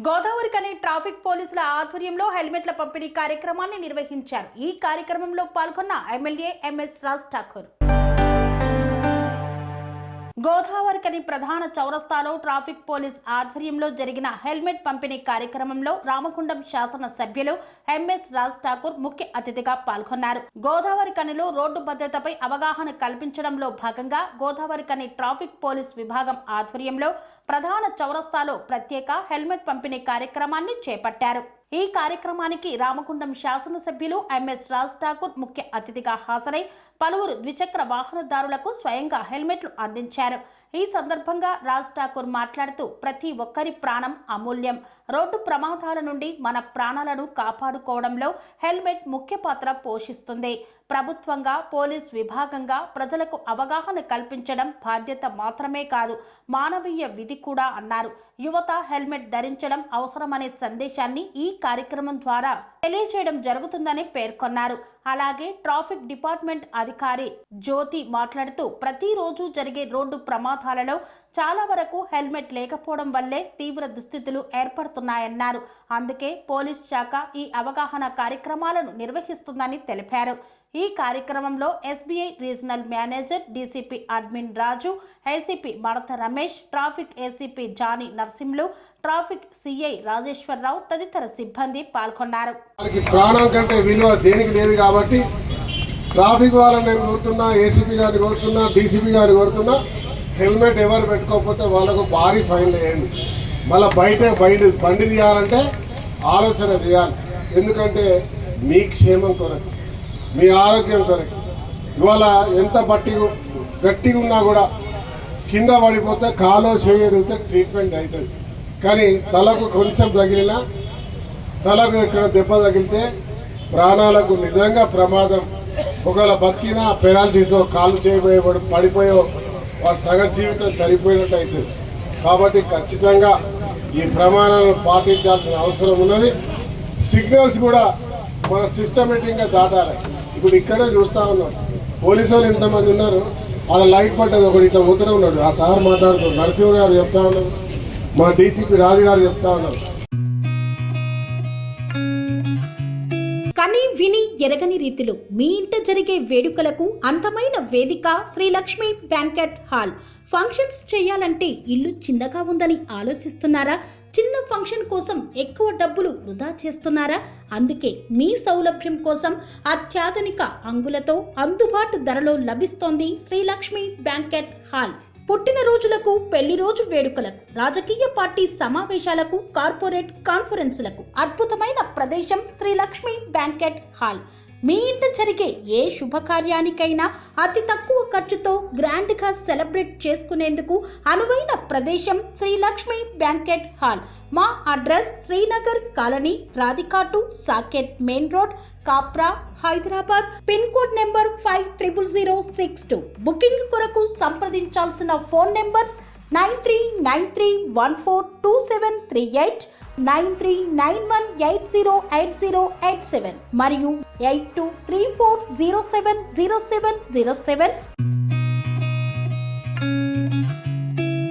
Godavarikhani traffic పోలీసుల ఆధ్వర్యంలో హెల్మెట్ల పంపిణీ కార్యక్రమాన్ని నిర్వహించారు. ఈ కార్యక్రమంలో పాల్గొన్న ఎమ్మెల్యే ఎంఎస్ రాజ్ ఠాకూర్ గోదావరికని ప్రధాన చౌరస్తాలో ట్రాఫిక్ పోలీస్ ఆధ్వర్యంలో జరిగిన హెల్మెట్ పంపిణీ కార్యక్రమంలో రామగుండం శాసన సభ్యులు ఎంఎస్ రాజ్ ఠాకూర్ ముఖ్య అతిథిగా పాల్గొన్నారు. గోదావరికనిలో రోడ్డు భద్రతపై అవగాహన కల్పించడంలో భాగంగా గోదావరికని ట్రాఫిక్ పోలీస్ విభాగం ఆధ్వర్యంలో ప్రధాన చౌరస్తాలో ప్రత్యేక హెల్మెట్ పంపిణీ కార్యక్రమాన్ని చేపట్టారు. ఈ కార్యక్రమానికి రామగుండం శాసనసభ్యులు ఎంఎస్ రాజ్ ఠాకూర్ ముఖ్య అతిథిగా హాజరై పలువురు ద్విచక్ర వాహనదారులకు స్వయంగా హెల్మెట్లు అందించారు. ఈ సందర్భంగా రాజ్ ఠాకూర్ మాట్లాడుతూ ప్రతి ఒక్కరి ప్రాణం అమూల్యం. రోడ్డు ప్రమాదాల నుండి మన ప్రాణాలను కాపాడుకోవడంలో హెల్మెట్ ముఖ్య పాత్ర పోషిస్తుంది. ప్రభుత్వంగా పోలీస్ విభాగంగా ప్రజలకు అవగాహన కల్పించడం బాధ్యత మాత్రమే కాదు, మానవీయ విధి కూడా అన్నారు. యువత హెల్మెట్ ధరించడం అవసరమనే సందేశాన్ని ఈ కార్యక్రమం ద్వారా తెలియజేయడం జరుగుతుందని పేర్కొన్నారు. అలాగే ట్రాఫిక్ డిపార్ట్మెంట్ అధికారి జ్యోతి మాట్లాడుతూ ప్రతిరోజు జరిగే రోడ్డు ప్రమాదాలలో చాలా వరకు హెల్మెట్ లేకపోవడం వల్లే తీవ్ర దుస్థితులు ఏర్పడుతున్నాయన్నారు. అందుకే పోలీస్ శాఖ ఈ అవగాహన కార్యక్రమాలను నిర్వహిస్తుందని తెలిపారు. ఈ కార్యక్రమంలో SBI regional manager DCP admin Raju, ACP Madatha Ramesh, traffic ACP Jani Narsimhulu, traffic CI Rajeshwararao తదితర సిబ్బంది పాల్గొన్నారు. ప్రాణం కంటే విలువ దేనికి లేదు కాబట్టి ట్రాఫిక్ వాళ్ళని నేను కోరుతున్నా, ఏసీపీ గారిని కోరుతున్నా, డీసీపీ గారిని కోరుతున్నా, హెల్మెట్ ఎవరు పెట్టుకోకపోతే వాళ్ళకు భారీ ఫైన్లు వేయండి. మళ్ళీ బండి తీయాలంటే ఆలోచన చేయాలి. ఎందుకంటే మీ క్షేమం కొరకు, మీ ఆరోగ్యం కొరకు. ఇవాళ ఎంత గట్టిగా ఉన్నా కూడా కింద పడిపోతే కాలో చేయగలిగితే ట్రీట్మెంట్ అవుతుంది. కానీ తలకు కొంచెం తగిలినా, తలకు ఎక్కడ దెబ్బ తగిలితే ప్రాణాలకు నిజంగా ప్రమాదం. ఒకవేళ బతికినా పెరాలసిస్, కాలు చేయబోయే పడిపోయో వాడు సగం జీవితం చనిపోయినట్టు అవుతుంది. కాబట్టి ఖచ్చితంగా ఈ ప్రమాణాలను పాటించాల్సిన అవసరం ఉన్నది. సిగ్నల్స్ కూడా మన సిస్టమేటిక్గా దాటాలి. ఇప్పుడు ఇక్కడే చూస్తూ ఉన్నాం, పోలీసు వాళ్ళు ఎంతమంది ఉన్నారు, వాళ్ళ లైట్ పడ్డది, ఒకటి ఇట్లా పోతూనే ఉన్నాడు. ఆ సార్ మాట్లాడుతున్నారు, నరసింహ గారు చెప్తా ఉన్నారు, మా డీసీపీ రాజు గారు చెప్తా ఉన్నారు. కని విని ఎరగని రీతిలో మీ ఇంట జరిగే వేడుకలకు అందమైన వేదిక Shri Lakshmi banquet hall. Functions చేయాలంటే ఇల్లు చిన్నగా ఉందని ఆలోచిస్తున్నారా? చిన్న ఫంక్షన్ కోసం ఎక్కువ డబ్బులు వృధా చేస్తున్నారా? అందుకే మీ సౌలభ్యం కోసం అత్యాధునిక అంగులతో అందుబాటు ధరలో లభిస్తోంది శ్రీ లక్ష్మి బ్యాంకెట్ హాల్. పుట్టినరోజులకు, పెళ్లి రోజు వేడుకలకు, రాజకీయ పార్టీ సమావేశాలకు, కార్పొరేట్ కాన్ఫరెన్సులకు అద్భుతమైన ప్రదేశం శ్రీ లక్ష్మి బ్యాంకెట్ హాల్. మీ ఇంట జరిగే ఏ శుభకార్యానికైనా అతి తక్కువ ఖర్చుతో గ్రాండ్గా సెలబ్రేట్ చేసుకునేందుకు అనువైన ప్రదేశం శ్రీ లక్ష్మి బ్యాంకెట్ హాల్. మా అడ్రస్ శ్రీనగర్ కాలనీ, రాధికాటు, Saket main road, Kapra, Hyderabad. Pin code number 500062. Booking కొరకు సంప్రదించాల్సిన ఫోన్ నెంబర్స్ 9393142738, 9391808087 మరియు 8234070707.